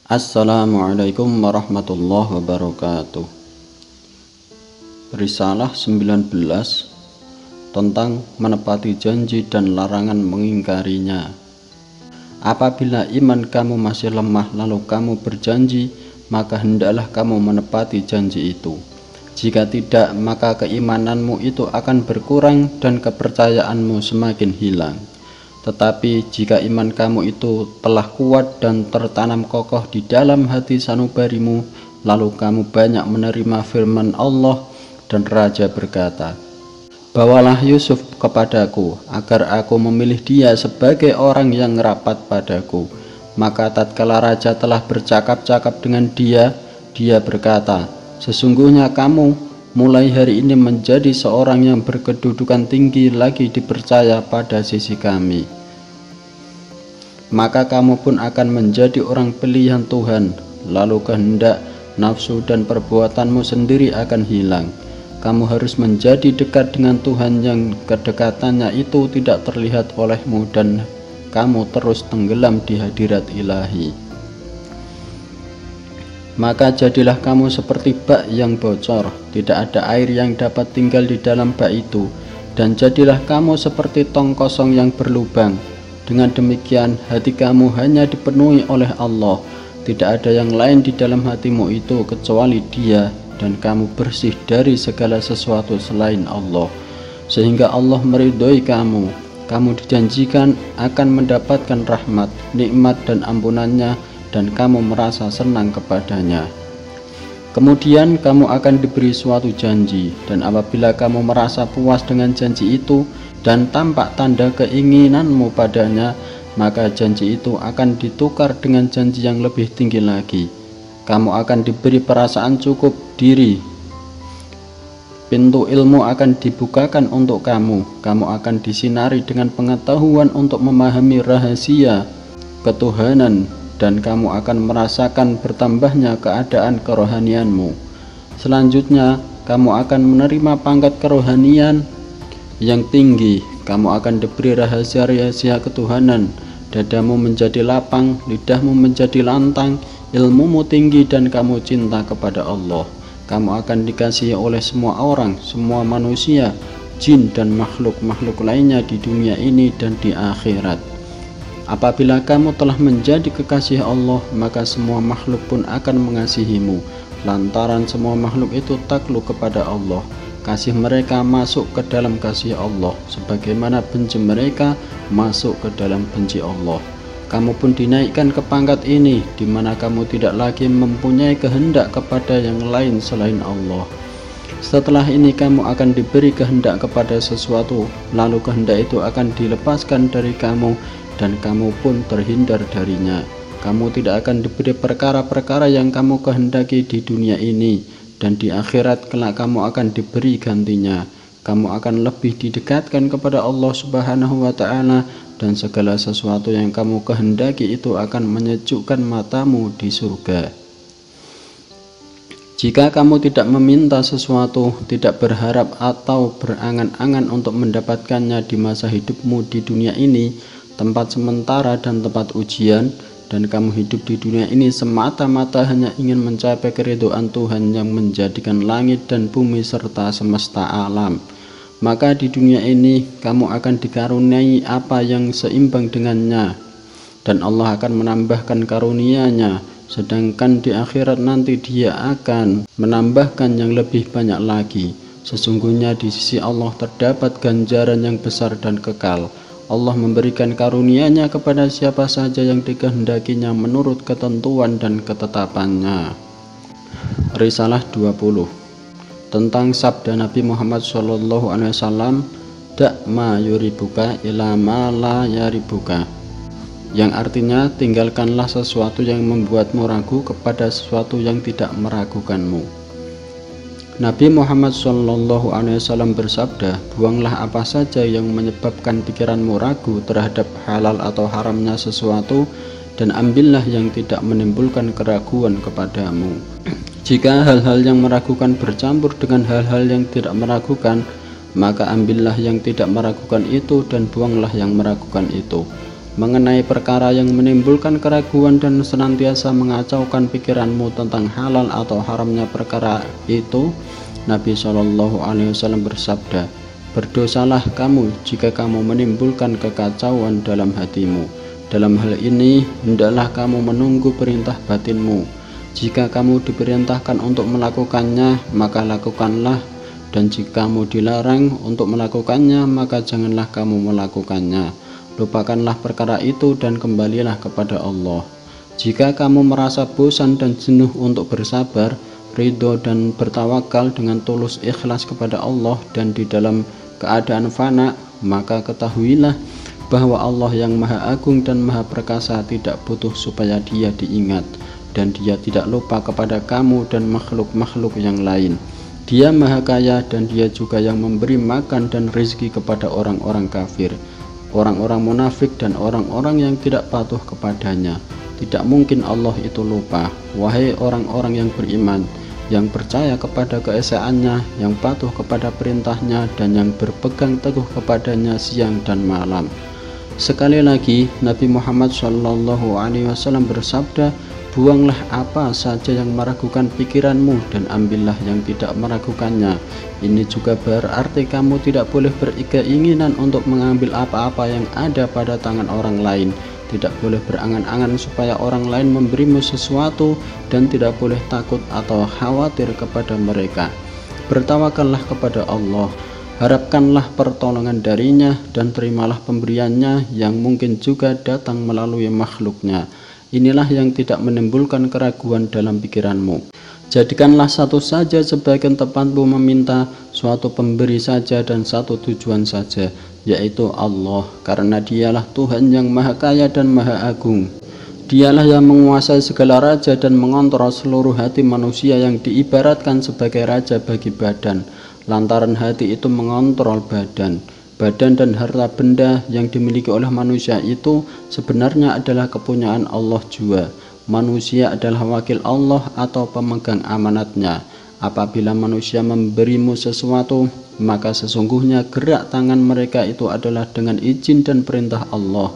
Assalamualaikum warahmatullahi wabarakatuh. Risalah 19 tentang menepati janji dan larangan mengingkarinya. Apabila iman kamu masih lemah lalu kamu berjanji, maka hendaklah kamu menepati janji itu. Jika tidak, maka keimananmu itu akan berkurang dan kepercayaanmu semakin hilang. Tetapi jika iman kamu itu telah kuat dan tertanam kokoh di dalam hati sanubarimu, lalu kamu banyak menerima firman Allah, dan Raja berkata, "Bawalah Yusuf kepadaku, agar aku memilih dia sebagai orang yang rapat padaku." Maka tatkala Raja telah bercakap-cakap dengan dia berkata, "Sesungguhnya kamu mulai hari ini menjadi seorang yang berkedudukan tinggi lagi dipercaya pada sisi kami. Maka kamu pun akan menjadi orang pilihan Tuhan, lalu kehendak, nafsu dan perbuatanmu sendiri akan hilang. Kamu harus menjadi dekat dengan Tuhan yang kedekatannya itu tidak terlihat olehmu, dan kamu terus tenggelam di hadirat ilahi. Maka jadilah kamu seperti bak yang bocor, tidak ada air yang dapat tinggal di dalam bak itu, dan jadilah kamu seperti tong kosong yang berlubang. Dengan demikian hati kamu hanya dipenuhi oleh Allah, tidak ada yang lain di dalam hatimu itu kecuali Dia, dan kamu bersih dari segala sesuatu selain Allah, sehingga Allah meridhoi kamu. Kamu dijanjikan akan mendapatkan rahmat, nikmat dan ampunannya, dan kamu merasa senang kepadanya. Kemudian kamu akan diberi suatu janji, dan apabila kamu merasa puas dengan janji itu dan tampak tanda keinginanmu padanya, maka janji itu akan ditukar dengan janji yang lebih tinggi lagi. Kamu akan diberi perasaan cukup diri, pintu ilmu akan dibukakan untuk kamu, kamu akan disinari dengan pengetahuan untuk memahami rahasia ketuhanan, dan kamu akan merasakan bertambahnya keadaan kerohanianmu. Selanjutnya kamu akan menerima pangkat kerohanian yang tinggi, kamu akan diberi rahasia-rahasia ketuhanan, dadamu menjadi lapang, lidahmu menjadi lantang, ilmumu tinggi, dan kamu cinta kepada Allah. Kamu akan dikasihi oleh semua orang, semua manusia, jin dan makhluk-makhluk lainnya di dunia ini dan di akhirat. Apabila kamu telah menjadi kekasih Allah, maka semua makhluk pun akan mengasihimu, lantaran semua makhluk itu takluk kepada Allah. Kasih mereka masuk ke dalam kasih Allah, sebagaimana benci mereka masuk ke dalam benci Allah. Kamu pun dinaikkan ke pangkat ini, di mana kamu tidak lagi mempunyai kehendak kepada yang lain selain Allah. Setelah ini kamu akan diberi kehendak kepada sesuatu, lalu kehendak itu akan dilepaskan dari kamu, dan kamu pun terhindar darinya. Kamu tidak akan diberi perkara-perkara yang kamu kehendaki di dunia ini, dan di akhirat kelak kamu akan diberi gantinya. Kamu akan lebih didekatkan kepada Allah Subhanahu wa Ta'ala, dan segala sesuatu yang kamu kehendaki itu akan menyejukkan matamu di surga. Jika kamu tidak meminta sesuatu, tidak berharap atau berangan-angan untuk mendapatkannya di masa hidupmu di dunia ini, tempat sementara dan tempat ujian, dan kamu hidup di dunia ini semata-mata hanya ingin mencapai keridhaan Tuhan yang menjadikan langit dan bumi serta semesta alam, maka di dunia ini kamu akan dikaruniai apa yang seimbang dengannya, dan Allah akan menambahkan karunia-Nya, sedangkan di akhirat nanti Dia akan menambahkan yang lebih banyak lagi. Sesungguhnya di sisi Allah terdapat ganjaran yang besar dan kekal. Allah memberikan karunia-Nya kepada siapa saja yang dikehendakinya menurut ketentuan dan ketetapannya. Risalah 20 tentang sabda Nabi Muhammad SAW, "Da' ma yuribuka ila ma la yaribuka", yang artinya tinggalkanlah sesuatu yang membuatmu ragu kepada sesuatu yang tidak meragukanmu. Nabi Muhammad SAW bersabda, "Buanglah apa saja yang menyebabkan pikiranmu ragu terhadap halal atau haramnya sesuatu, dan ambillah yang tidak menimbulkan keraguan kepadamu." Jika hal-hal yang meragukan bercampur dengan hal-hal yang tidak meragukan, maka ambillah yang tidak meragukan itu dan buanglah yang meragukan itu. mengenai perkara yang menimbulkan keraguan dan senantiasa mengacaukan pikiranmu tentang halal atau haramnya perkara itu, Nabi SAW bersabda, "Berdosalah kamu jika kamu menimbulkan kekacauan dalam hatimu. Dalam hal ini, hendaklah kamu menunggu perintah batinmu. Jika kamu diperintahkan untuk melakukannya, maka lakukanlah, dan jika kamu dilarang untuk melakukannya, maka janganlah kamu melakukannya. Lupakanlah perkara itu dan kembalilah kepada Allah. Jika kamu merasa bosan dan jenuh untuk bersabar, ridho dan bertawakal dengan tulus ikhlas kepada Allah dan di dalam keadaan fana, maka ketahuilah bahwa Allah yang Maha Agung dan Maha Perkasa tidak butuh supaya Dia diingat, dan Dia tidak lupa kepada kamu dan makhluk-makhluk yang lain. Dia Maha Kaya dan Dia juga yang memberi makan dan rezeki kepada orang-orang kafir, orang-orang munafik dan orang-orang yang tidak patuh kepadanya. Tidak mungkin Allah itu lupa. Wahai orang-orang yang beriman, yang percaya kepada keesaannya, yang patuh kepada perintahnya, dan yang berpegang teguh kepadanya siang dan malam." Sekali lagi, Nabi Muhammad SAW bersabda, "Buanglah apa saja yang meragukan pikiranmu dan ambillah yang tidak meragukannya." Ini juga berarti kamu tidak boleh berkeinginan untuk mengambil apa-apa yang ada pada tangan orang lain, tidak boleh berangan-angan supaya orang lain memberimu sesuatu, dan tidak boleh takut atau khawatir kepada mereka. Bertawakallah kepada Allah, harapkanlah pertolongan darinya, dan terimalah pemberiannya yang mungkin juga datang melalui makhluknya. Inilah yang tidak menimbulkan keraguan dalam pikiranmu. Jadikanlah satu saja sebagian tempatmu meminta, suatu pemberi saja dan satu tujuan saja, yaitu Allah, karena Dialah Tuhan yang Maha Kaya dan Maha Agung. Dialah yang menguasai segala raja dan mengontrol seluruh hati manusia yang diibaratkan sebagai raja bagi badan, lantaran hati itu mengontrol badan. Badan dan harta benda yang dimiliki oleh manusia itu sebenarnya adalah kepunyaan Allah juga. Manusia adalah wakil Allah atau pemegang amanatnya. Apabila manusia memberimu sesuatu, maka sesungguhnya gerak tangan mereka itu adalah dengan izin dan perintah Allah,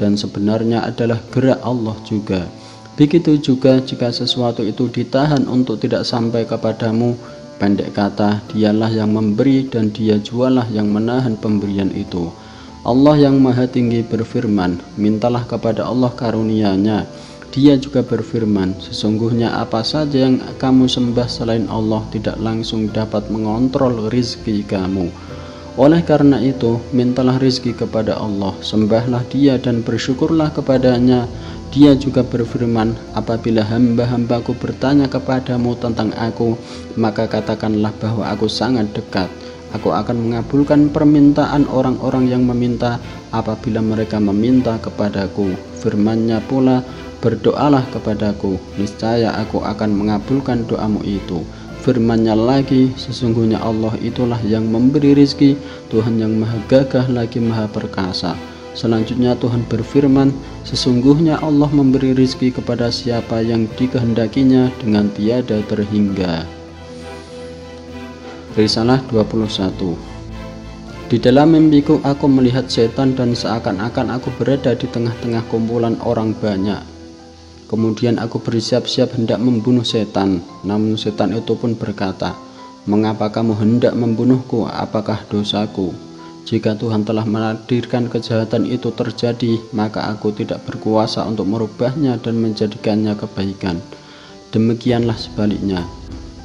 dan sebenarnya adalah gerak Allah juga. Begitu juga jika sesuatu itu ditahan untuk tidak sampai kepadamu, pendek kata, Dialah yang memberi dan Dia jualah yang menahan pemberian itu. Allah yang Maha Tinggi berfirman, "Mintalah kepada Allah karunia-Nya." Dia juga berfirman, "Sesungguhnya apa saja yang kamu sembah selain Allah tidak langsung dapat mengontrol rizki kamu. Oleh karena itu, mintalah rizki kepada Allah, sembahlah Dia dan bersyukurlah kepadanya." Dia juga berfirman, "Apabila hamba-hambaku bertanya kepadamu tentang Aku, maka katakanlah bahwa Aku sangat dekat. Aku akan mengabulkan permintaan orang-orang yang meminta apabila mereka meminta kepadaku." Firman-Nya pula, "Berdoalah kepadaku, niscaya Aku akan mengabulkan doamu itu." Firman-Nya lagi, "Sesungguhnya Allah itulah yang memberi rizki, Tuhan yang Maha Gagah lagi Maha Perkasa." Selanjutnya Tuhan berfirman, "Sesungguhnya Allah memberi rizki kepada siapa yang dikehendakinya dengan tiada terhingga." Risalah 21. Di dalam mimpiku aku melihat setan dan seakan-akan aku berada di tengah-tengah kumpulan orang banyak. Kemudian aku bersiap-siap hendak membunuh setan, namun setan itu pun berkata, "Mengapa kamu hendak membunuhku? Apakah dosaku? Jika Tuhan telah menakdirkan kejahatan itu terjadi, maka aku tidak berkuasa untuk merubahnya dan menjadikannya kebaikan. Demikianlah sebaliknya.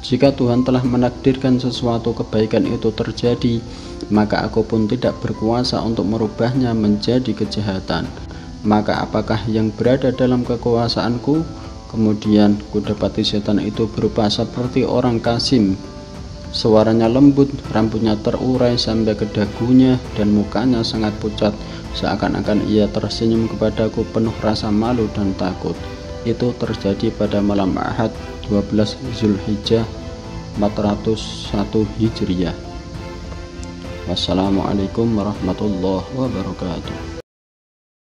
Jika Tuhan telah menakdirkan sesuatu kebaikan itu terjadi, maka aku pun tidak berkuasa untuk merubahnya menjadi kejahatan. Maka apakah yang berada dalam kekuasaanku?" Kemudian kudapati setan itu berupa seperti orang Kasim. Suaranya lembut, rambutnya terurai sampai ke dagunya, dan mukanya sangat pucat, seakan-akan ia tersenyum kepadaku penuh rasa malu dan takut. Itu terjadi pada malam Ahad 12 Zulhijjah 401 Hijriah. Wassalamualaikum warahmatullahi wabarakatuh.